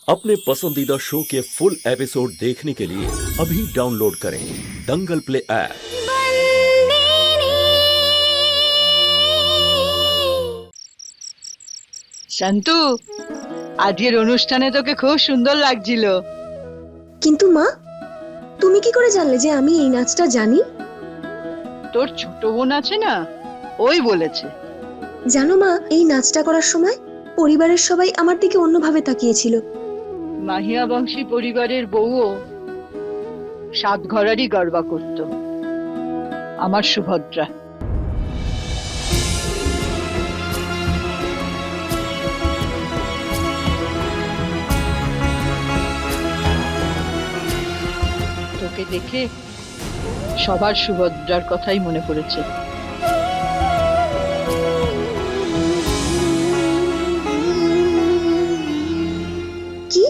अपने पसंदीदा शो के फुल एपिसोड देखने के लिए अभी डाउनलोड करें दंगल प्ले ऐप। শান্তু, আজকের অনুষ্ঠানে তোকে খুব সুন্দর লাগছিল। কিন্তু মা, তুমি কি করে জানলে যে আমি এই নাচটা জানি? তোর ছোট বোন আছে না, ওই বলেছে। জানো মা, এই নাচটা করার সময় পরিবারের সবাই আমার দিকে অন্যভাবে তাকিয়েছিল। মাহিয়া বংশী পরিবারের বউও সাত ঘরারই গর্বা করত, আমার সুভদ্রা। তোকে দেখে সবার সুভদ্রার কথাই মনে পড়েছে। কি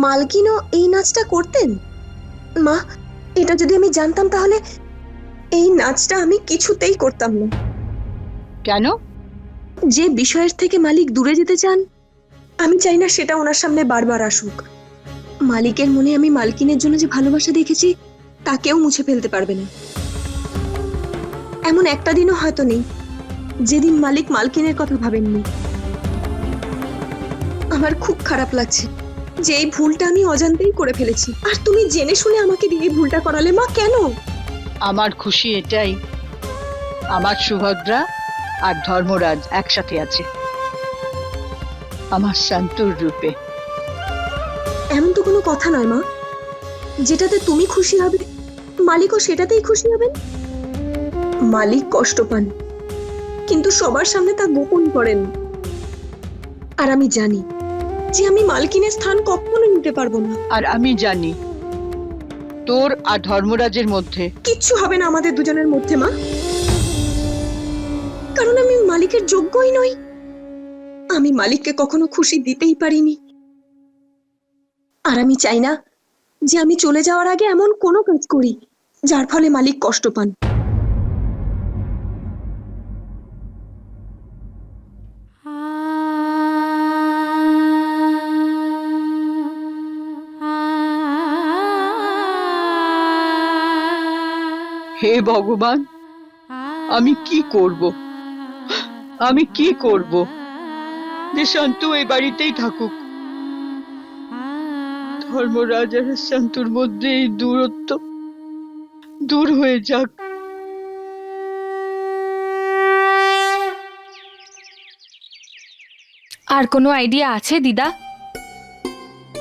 মালকিনও এই নাচটা করতেন? মা, এটা যদি আমি জানতাম তাহলে এই নাচটা আমি কিছুতেই করতাম না। কেন? যে বিষয়ের থেকে মালিক দূরে যেতে চান, আমি চাই না সেটা ওনার সামনে বারবার আসুক। মালিকের মনে আমি মালকিনের জন্য যে ভালোবাসা দেখেছি তা কেউ মুছে ফেলতে পারবে না। এমন একটা দিনও হয়তো নেই যেদিন মালিক মালকিনের কথা ভাবেননি। আমার খুব খারাপ লাগছে যে এই ভুলটা আমি অজান্তেই করে ফেলেছি, আর তুমি জেনে শুনে আমাকে দিয়ে এই ভুলটা করালে। মা, কেন? আমার খুশি এটাই, আমার সুভদ্রা আর ধর্মরাজ একসাথে আছে আমার শান্তুর রূপে। এমন তো কোনো কথা নয় মা, যেটাতে তুমি খুশি হবে মালিকও সেটাতেই খুশি হবেন। মালিক কষ্ট পান, কিন্তু সবার সামনে তা গোপন করেন। আর আমি জানি যে আমি মালকিনের স্থান কখনো নিতে পারবো না। আর আমি জানি তোর আর ধর্মরাজের মধ্যে কিচ্ছু হবে না আমাদের দুজনের মধ্যে মা, কারণ আমি মালিকের যোগ্যই নই। আমি মালিককে কখনো খুশি দিতেই পারিনি, আর আমি চাই না যে আমি চলে যাওয়ার আগে এমন কোনো কাজ করি যার ফলে মালিক কষ্ট পান। হে ভগবান, আমি কি করব? আমি কি করব যে শান্তু এই বাড়িতেই থাকুক? ধর্মরাজ আর শান্তুর মধ্যে এই দূরত্ব দূর হয়ে যাক। আর কোনো আইডিয়া আছে দিদা?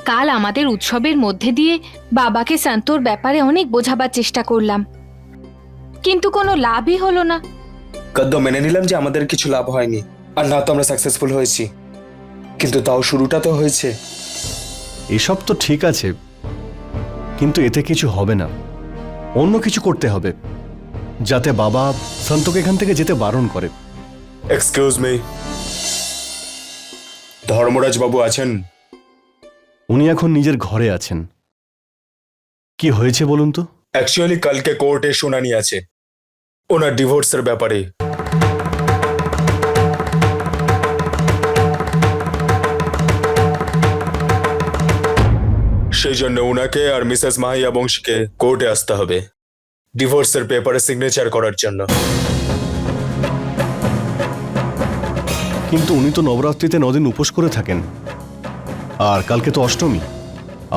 কাল আমাদের উৎসবের মধ্যে দিয়ে বাবাকে শান্তর ব্যাপারে অনেক বোঝাবার চেষ্টা করলাম, কিন্তু কোনো লাভই হলো না। কদ্দ মেনে নিলাম যে আমাদের কিছু লাভ হয়নি, আর না তো আমরা সাকসেসফুল হয়েছি, কিন্তু তাও শুরুটা তো হয়েছে। এসব তো ঠিক আছে, কিন্তু এতে কিছু হবে না। অন্য কিছু করতে হবে যাতে বাবা সন্তকে এখান থেকে যেতে বারণ করে। এক্সকিউজ মি, ধর্মরাজ বাবু আছেন? উনি এখন নিজের ঘরে আছেন। কি হয়েছে বলুন তো? অ্যাকচুয়ালি কালকে কোর্টে শুনানি আছে ওনার ডিভোর্সের ব্যাপারে। সেই জন্য উনাকে আর মিসেস মাহিয়া বংশীকে কোর্টে আসতে হবে ডিভোর্সের পেপারে সিগনেচার করার জন্য। কিন্তু উনি তো নবরাত্রিতে 9 দিন উপোস করে থাকেন, আর কালকে তো অষ্টমী।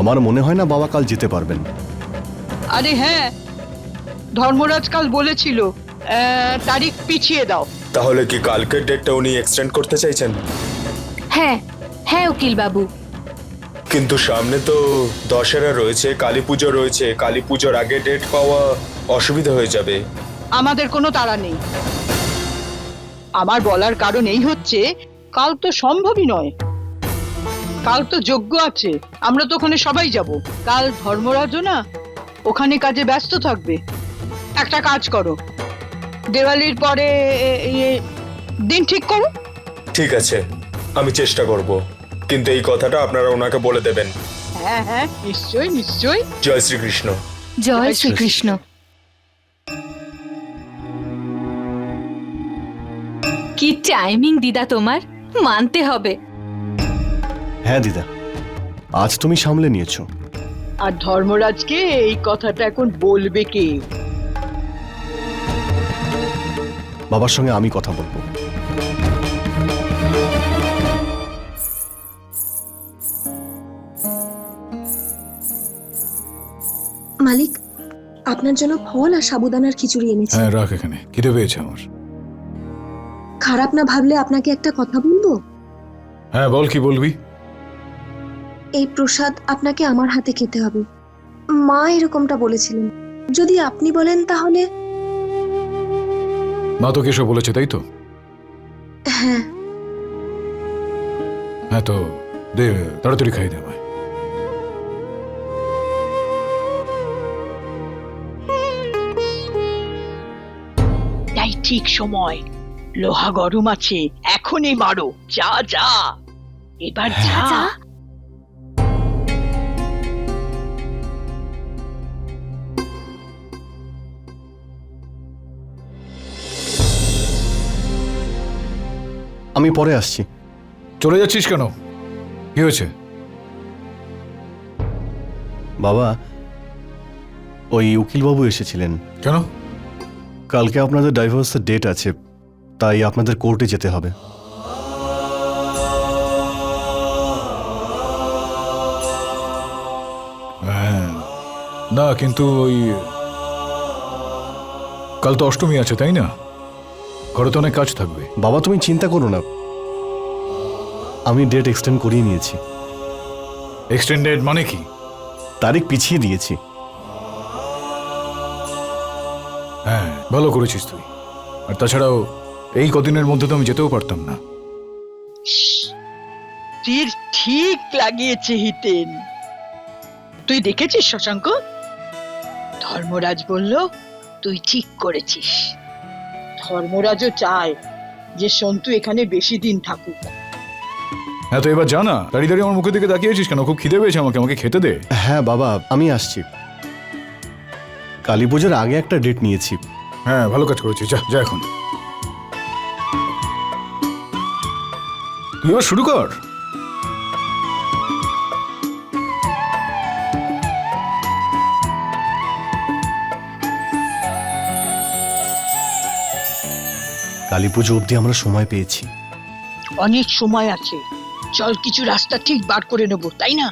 আমার মনে হয় না বাবা কাল যেতে পারবেন। আরে হ্যাঁ, ধর্মরাজ কাল বলেছিল তারিখ পিছিয়ে দাও। তাহলে কি কালকের ডেটটা উনি এক্সটেন্ড করতে চাইছেন? হ্যাঁ হ্যাঁ উকিল বাবু, কিন্তু সামনে তো দশেরা রয়েছে, কালী পুজো রয়েছে। কালী পুজোর আগে ডেট পাওয়া অসুবিধা হয়ে যাবে। আমাদের কোনো তাড়া নেই। আমার বলার কারণ এই হচ্ছে, কাল তো সম্ভবই নয়। কাল তো যজ্ঞ আছে, আমরা তো ওখানে সবাই যাব। কাল ধর্মরাজও না ওখানে কাজে ব্যস্ত থাকবে। একটা কাজ করো, দিওয়ালির পরে দিন ঠিক করো। ঠিক আছে, আমি চেষ্টা করব, কিন্তু এই কথাটা আপনারা ওনাকে বলে দেবেন। হ্যাঁ হ্যাঁ, নিশ্চয়ই নিশ্চয়ই। জয় শ্রীকৃষ্ণ। জয় শ্রীকৃষ্ণ। কি টাইমিং দিদা তোমার, মানতে হবে। হ্যাঁ দিদা, আজ তুমি সামলে নিয়েছো। আর ধর্মরাজকে এই কথাটা এখন বলবে কে? বাবার সঙ্গে আমি কথা বলবো। মালিক, আপনার জন্য ফল আর সাবুদানার খিচুড়ি এনেছি। হ্যাঁ রাখ এখানে, খিদে পেয়েছে আমার। খারাপ না ভাবলে আপনাকে একটা কথা বলবো? হ্যাঁ বল, কি বলবি? এই প্রসাদ আপনাকে আমার হাতে খেতে হবে। মা এরকমটা বলেছিলেন। যদি আপনি বলেন তাহলে। মা তোকে এসব বলেছে তাই তো? হ্যাঁ। হ্যাঁ তো দে, তাড়াতাড়ি খাই দে আমায়। তাই ঠিক সময়, লোহা গরম আছে, এখনই মারো। যা যা, এবার যা। আমি পরে আসছি। চলে যাচ্ছিস কেন? কি হয়েছে? বাবা, ওই উকিলবাবু এসেছিলেন। কেন? কালকে আপনাদের ডাইভোর্সের ডেট আছে, তাই আপনাদের কোর্টে যেতে হবে। হ্যাঁ না, কিন্তু ওই কাল তো অষ্টমী আছে তাই না? ঘরে তো অনেক কাজ থাকবে। বাবা তুমি চিন্তা করো না, আমি ডেট এক্সটেন্ড করিয়ে নিয়েছি। এক্সটেন্ডেড মানে কি? তারিখ পিছিয়ে দিয়েছি। হ্যাঁ ভালো করেছিস তুই। আর তাছাড়াও এই কদিনের মধ্যে তো আমি যেতেও পারতাম না। তীর ঠিক লাগিয়েছে হিতেন। তুই দেখেছিস শশাঙ্ক? ধর্মরাজ বলল তুই ঠিক করেছিস। ধর্মরাজও চায় যে সন্তু এখানে বেশি দিন থাকুক। হ্যাঁ তো এবার জানা, দাঁড়িয়ে দাঁড়িয়ে আমার মুখের দিকে তাকিয়েছিস কেন? খুব খিদে পেয়েছে আমাকে, আমাকে খেতে দে। হ্যাঁ বাবা, আমি আসছি। কালী পুজোর আগে একটা ডেট নিয়েছি। হ্যাঁ ভালো কাজ করেছিস, যা যা এখন। তুই এবার শুরু কর। কালী পুজো অবধি আমরা সময় পেয়েছি। অনেক সময় আছে, চল কিছু রাস্তা ঠিক বার করে নেবো, তাই না?